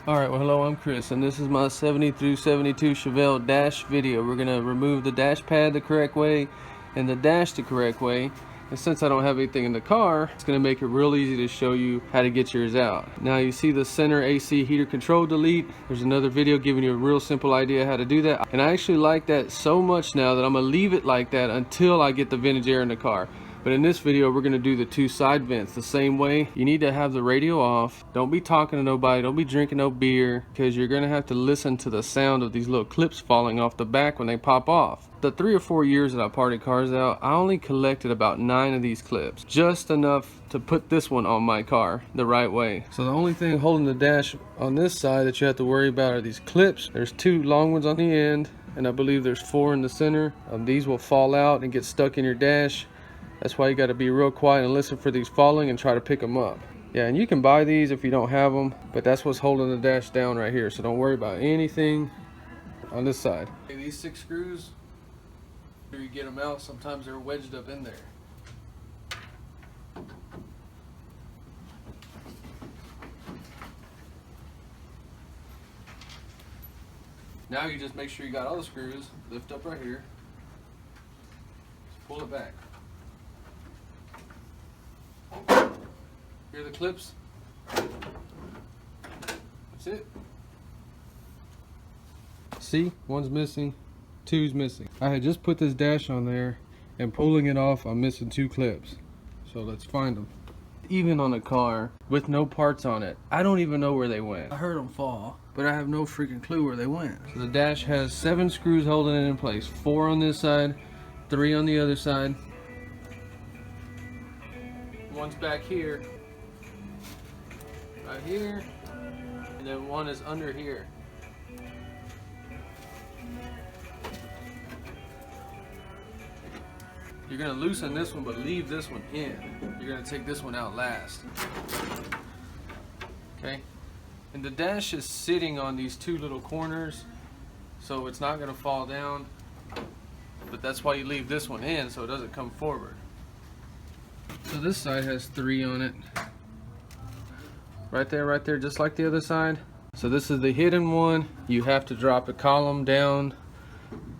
Alright, well hello, I'm Chris, and this is my 70 through 72 Chevelle dash video. We're going to remove the dash pad the correct way and the dash the correct way. And since I don't have anything in the car, it's going to make it real easy to show you how to get yours out. Now you see the center AC heater control delete. There's another video giving you a real simple idea how to do that. And I actually like that so much now that I'm going to leave it like that until I get the vintage air in the car. But in this video, we're going to do the two side vents the same way. You need to have the radio off. Don't be talking to nobody. Don't be drinking no beer, because you're going to have to listen to the sound of these little clips falling off the back when they pop off. The 3 or 4 years that I parted cars out, I only collected about 9 of these clips. Just enough to put this one on my car the right way. So the only thing holding the dash on this side that you have to worry about are these clips. There's 2 long ones on the end, and I believe there's 4 in the center. These will fall out and get stuck in your dash. That's why you got to be real quiet and listen for these falling and try to pick them up. Yeah, and you can buy these if you don't have them, but that's what's holding the dash down right here. So don't worry about anything on this side. Okay, these 6 screws, here you get them out, sometimes they're wedged up in there. Now you just make sure you got all the screws, lift up right here, just pull it back. Here are the clips. That's it. See, one's missing, 2's missing. I had just put this dash on there, and pulling it off, I'm missing 2 clips. So let's find them. Even on a car with no parts on it, I don't even know where they went. I heard them fall, but I have no freaking clue where they went. So the dash has 7 screws holding it in place. 4 on this side, 3 on the other side. One's back here, right here, and then one is under here. You're gonna loosen this one, but leave this one in. You're gonna take this one out last. Okay, and the dash is sitting on these 2 little corners, so it's not gonna fall down, but that's why you leave this one in so it doesn't come forward. So this side has 3 on it. Right there, just like the other side. So this is the hidden one. You have to drop the column down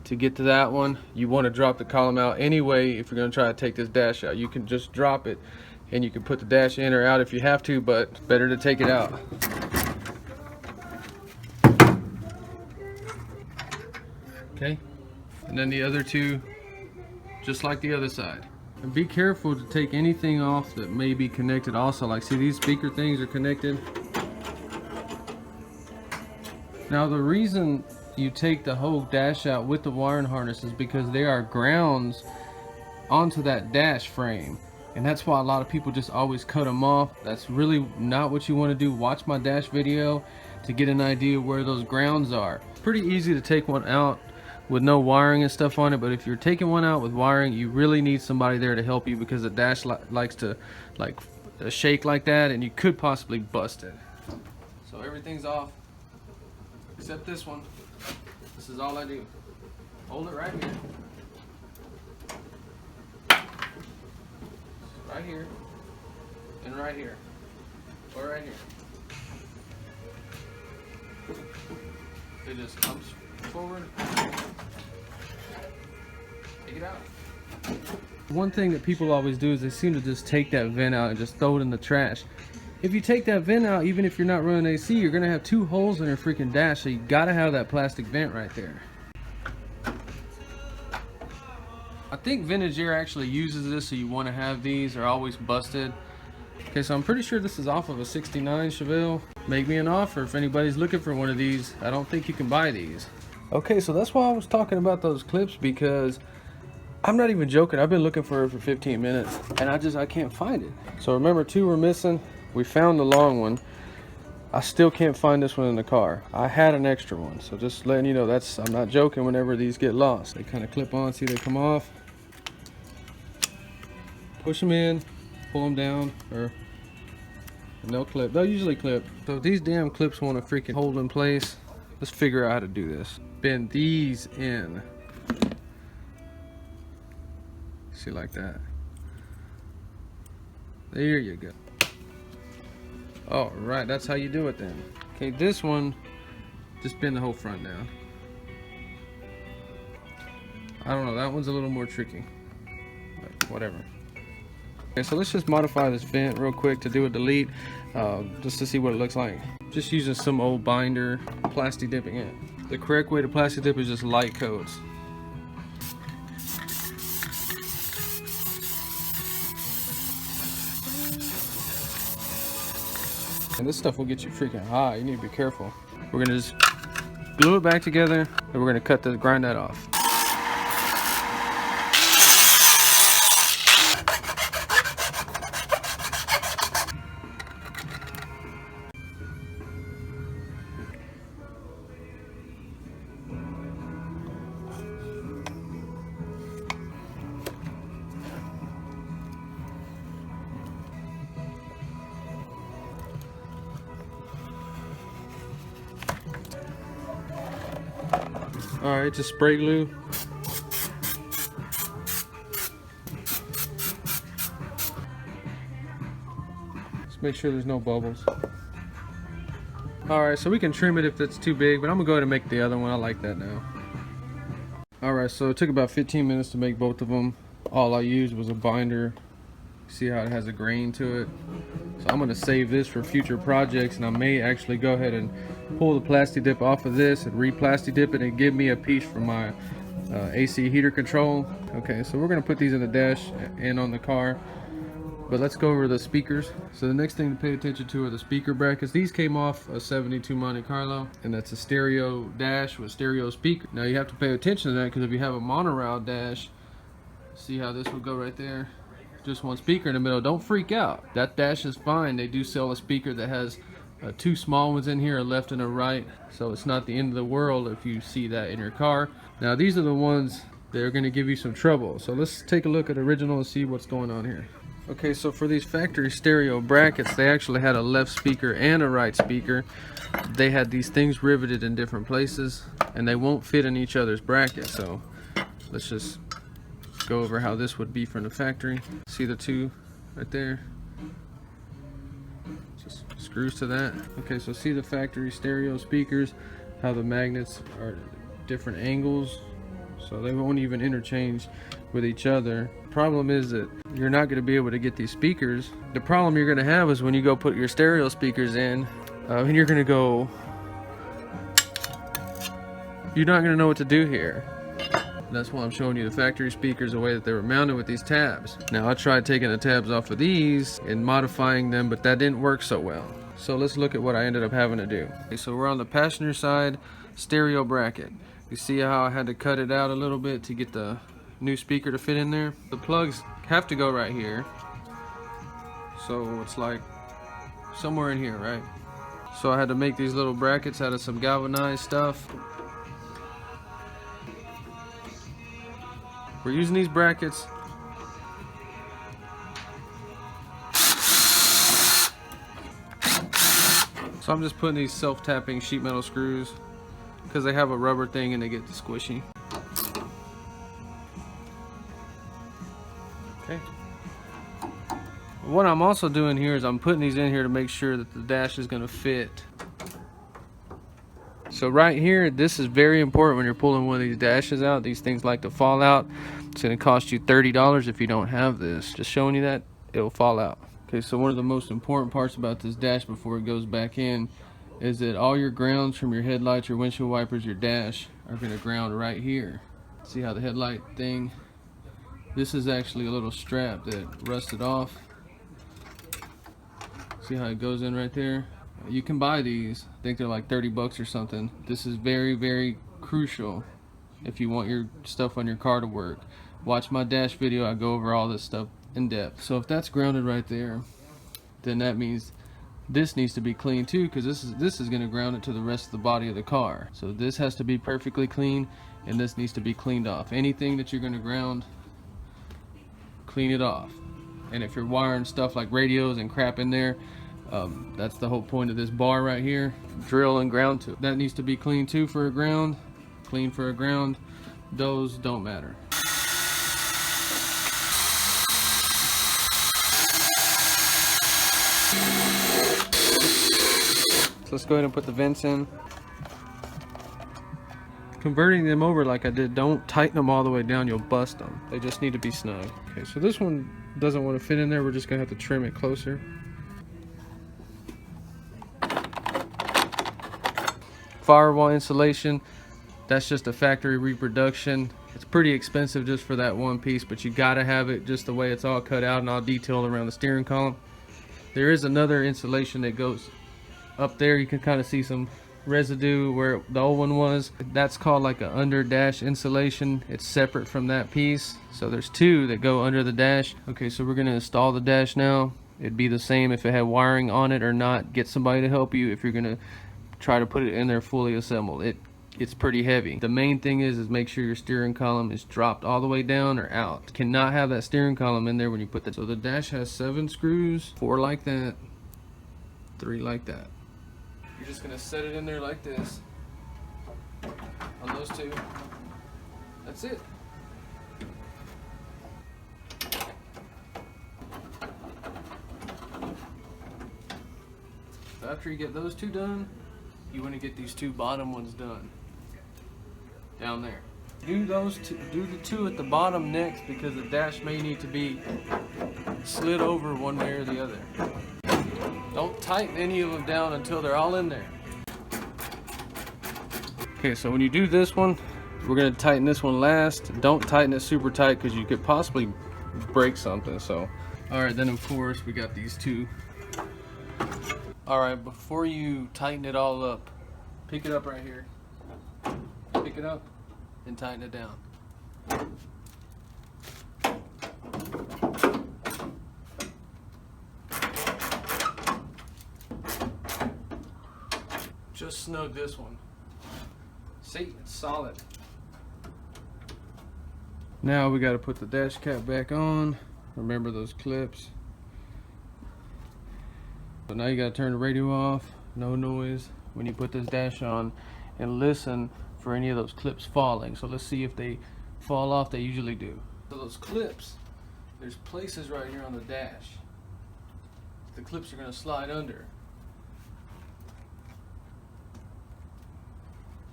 to get to that one. You want to drop the column out anyway if you're going to try to take this dash out. You can just drop it and you can put the dash in or out if you have to, but it's better to take it out. Okay, and then the other 2, just like the other side. And be careful to take anything off that may be connected also. Like, see, these speaker things are connected. Now the reason you take the whole dash out with the wiring harness is because there are grounds onto that dash frame. And that's why a lot of people just always cut them off. That's really not what you want to do. Watch my dash video to get an idea where those grounds are. Pretty easy to take one out with no wiring and stuff on it, but if you're taking one out with wiring, you really need somebody there to help you, because the dash likes to shake like that, and you could possibly bust it. So everything's off except this one. This is all I do. Hold it right here, right here, and right here, or right here. It just comes forward. Take it out. One thing that people always do is they seem to just take that vent out and just throw it in the trash. If you take that vent out, even if you're not running AC, you're gonna have 2 holes in your freaking dash, so you gotta have that plastic vent right there. I think Vintage Air actually uses this, so you want to have these. They're always busted. Okay, so I'm pretty sure this is off of a 69 Chevelle. Make me an offer if anybody's looking for one of these. I don't think you can buy these. Okay, so that's why I was talking about those clips, because I'm not even joking. I've been looking for it for 15 minutes and I can't find it. So remember, 2 were missing. We found the long one. I still can't find this one in the car. I had an extra one, so just letting you know, I'm not joking whenever these get lost. They kind of clip on, see they come off. Push them in, pull them down, and they'll clip. They'll usually clip. So if these damn clips want to freaking hold in place, let's figure out how to do this. Bend these in. See, like that. There you go. All right, that's how you do it then. Okay, this one, just bend the whole front down. I don't know, that one's a little more tricky, but whatever. Okay, so let's just modify this vent real quick to do a delete, just to see what it looks like. Just using some old binder, plastic dipping it. The correct way to plastic dip is just light coats. And this stuff will get you freaking hot. You need to be careful. We're gonna just glue it back together, and we're gonna grind that off. All right, just spray glue. Just make sure there's no bubbles. All right, so we can trim it if it's too big, but I'm gonna go ahead and make the other one. I like that now. All right, so it took about 15 minutes to make both of them. All I used was a binder. See how it has a grain to it? So I'm gonna save this for future projects, and I may actually go ahead and pull the plastic dip off of this and re-plastic dip it and give me a piece for my AC heater control. Okay, so we're gonna put these in the dash and on the car, but let's go over the speakers. So the next thing to pay attention to are the speaker brackets. These came off a 72 Monte Carlo, and that's a stereo dash with stereo speaker. Now you have to pay attention to that, because if you have a monorail dash, see how this would go right there? Just one speaker in the middle. Don't freak out. That dash is fine. They do sell a speaker that has two small ones in here, a left and a right, so it's not the end of the world if you see that in your car. Now these are the ones that are going to give you some trouble, so let's take a look at the original and see what's going on here. Okay, so for these factory stereo brackets, they actually had a left speaker and a right speaker. They had these things riveted in different places, and they won't fit in each other's bracket. So let's just go over how this would be from the factory. See the two right there? Just screws to that. Okay, so see the factory stereo speakers, how the magnets are different angles, so they won't even interchange with each other. Problem is that you're not going to be able to get these speakers. The problem you're going to have is when you go put your stereo speakers in, and you're going to go, you're not going to know what to do here. That's why I'm showing you the factory speakers, the way that they were mounted with these tabs. Now I tried taking the tabs off of these and modifying them, but that didn't work so well. So let's look at what I ended up having to do. Okay, so we're on the passenger side stereo bracket. You see how I had to cut it out a little bit to get the new speaker to fit in there? The plugs have to go right here, so it's like somewhere in here, right? So I had to make these little brackets out of some galvanized stuff. We're using these brackets so I'm just putting these self-tapping sheet metal screws because they have a rubber thing and they get squishy. Okay. What I'm also doing here is I'm putting these in here to make sure that the dash is going to fit. So right here, this is very important when you're pulling one of these dashes out. These things like to fall out. It's going to cost you $30 if you don't have this. Just showing you that, it'll fall out. Okay, so one of the most important parts about this dash before it goes back in is that all your grounds from your headlights, your windshield wipers, your dash are going to ground right here. See how the headlight thing, this is actually a little strap that rusted off. See how it goes in right there? You can buy these. I think they're like 30 bucks or something. This is very, very crucial if you want your stuff on your car to work. Watch my dash video. I go over all this stuff in depth. So if that's grounded right there, then that means this needs to be clean too, because this is going to ground it to the rest of the body of the car. So this has to be perfectly clean, and this needs to be cleaned off. Anything that you're going to ground, clean it off. And if you're wiring stuff like radios and crap in there, that's the whole point of this bar right here. Drill and ground to it. That needs to be clean too for a ground. Clean for a ground. Those don't matter. So let's go ahead and put the vents in. Converting them over like I did, don't tighten them all the way down, you'll bust them. They just need to be snug. Okay, so this one doesn't want to fit in there. We're just gonna have to trim it closer. Firewall insulation, that's just a factory reproduction. It's pretty expensive just for that one piece, but you gotta have it just the way it's all cut out and all detailed around the steering column. There is another insulation that goes up there. You can kind of see some residue where the old one was. That's called like a under dash insulation. It's separate from that piece. So there's two that go under the dash. Okay, so we're gonna install the dash now. It'd be the same if it had wiring on it or not. Get somebody to help you if you're gonna try to put it in there fully assembled. It's pretty heavy. The main thing is make sure your steering column is dropped all the way down or out. Cannot have that steering column in there when you put that. So the dash has 7 screws, 4 like that, 3 like that. You're just gonna set it in there like this on those 2. That's it. So after you get those 2 done, you want to get these 2 bottom ones done down there. Do those 2, do the 2 at the bottom next, because the dash may need to be slid over one way or the other. Don't tighten any of them down until they're all in there. Okay, so when you do this one, we're going to tighten this one last. Don't tighten it super tight because you could possibly break something. So, alright, then of course we got these 2. Alright, before you tighten it all up, pick it up right here. Pick it up and tighten it down. Just snug this one. See, it's solid. Now we got to put the dash cap back on. Remember those clips. So now you got to turn the radio off. No noise when you put this dash on, and listen for any of those clips falling. So let's see if they fall off. They usually do. So those clips, there's places right here on the dash. The clips are going to slide under.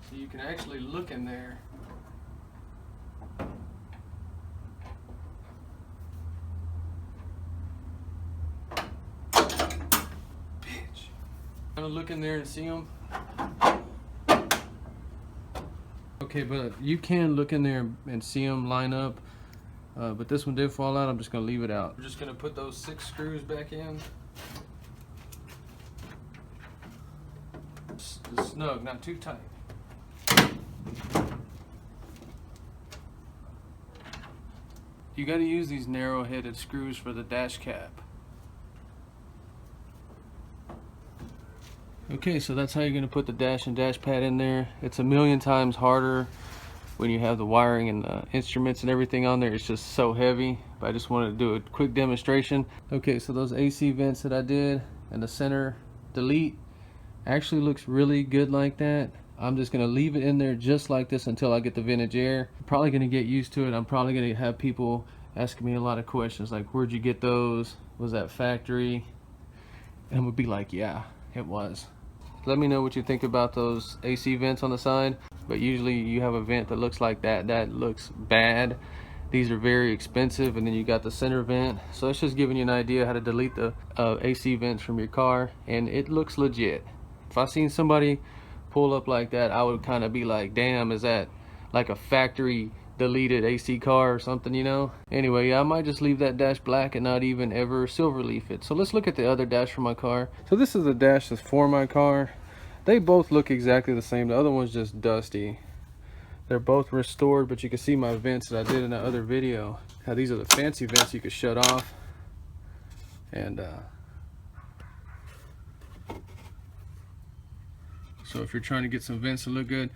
So you can actually look in there. Bitch. I'm gonna look in there and see them. Okay, but you can look in there and see them line up. But this one did fall out. I'm just gonna leave it out. We're just gonna put those 6 screws back in. Just snug, not too tight. You got to use these narrow-headed screws for the dash cap. Okay, so that's how you're going to put the dash and dash pad in there. It's a million times harder when you have the wiring and the instruments and everything on there. It's just so heavy. But I just wanted to do a quick demonstration. Okay, so those AC vents that I did and the center delete actually looks really good like that. I'm just going to leave it in there just like this until I get the vintage air. I'm probably going to get used to it. I'm probably going to have people asking me a lot of questions like, where'd you get those? Was that factory? And I'm going to be like, yeah, it was. Let me know what you think about those AC vents on the side. But usually you have a vent that looks like that. That looks bad. These are very expensive. And then you got the center vent. So it's just giving you an idea how to delete the AC vents from your car. And it looks legit. If I seen somebody pull up like that, I would kind of be like, damn, is that like a factory deleted AC car or something, you know? Anyway, yeah, I might just leave that dash black and not even ever silver leaf it. So let's look at the other dash for my car. So this is the dash that's for my car. They both look exactly the same. The other one's just dusty. They're both restored, but you can see my vents that I did in the other video. How these are the fancy vents you could shut off. And so if you're trying to get some vents to look good,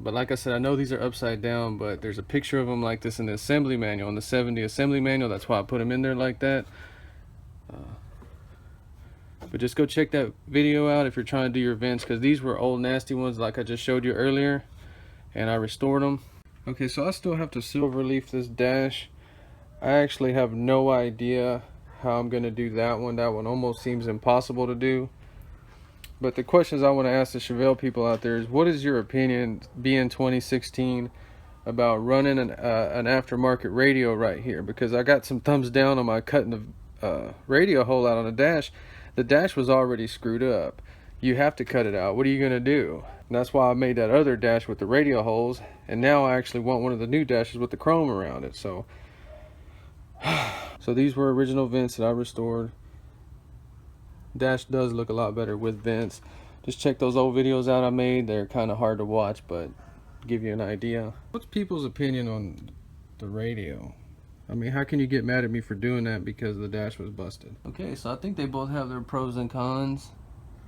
but like I said, I know these are upside down, but there's a picture of them like this in the assembly manual, in the 70 assembly manual. That's why I put them in there like that. But just go check that video out if you're trying to do your vents, because these were old nasty ones like I just showed you earlier, and I restored them. Okay, so I still have to silver leaf this dash. I actually have no idea how I'm gonna do that one. That one almost seems impossible to do. But the questions I want to ask the Chevelle people out there is, what is your opinion, being 2016, about running an aftermarket radio right here? Because I got some thumbs down on my cutting the radio hole out on the dash. The dash was already screwed up. You have to cut it out. What are you going to do? And that's why I made that other dash with the radio holes, and now I actually want one of the new dashes with the chrome around it. So these were original vents that I restored. Dash does look a lot better with vents. Just check those old videos out I made. They're kind of hard to watch, but give you an idea. What's people's opinion on the radio? I mean, how can you get mad at me for doing that because the dash was busted? Okay, so I think they both have their pros and cons,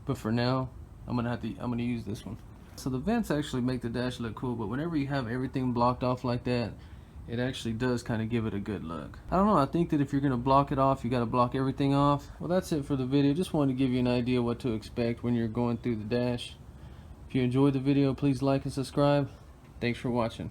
but for now I'm gonna use this one. So the vents actually make the dash look cool, but whenever you have everything blocked off like that, it actually does kind of give it a good look. I don't know, I think that if you're gonna block it off, you gotta block everything off. Well, that's it for the video. Just wanted to give you an idea what to expect when you're going through the dash. If you enjoyed the video, please like and subscribe. Thanks for watching.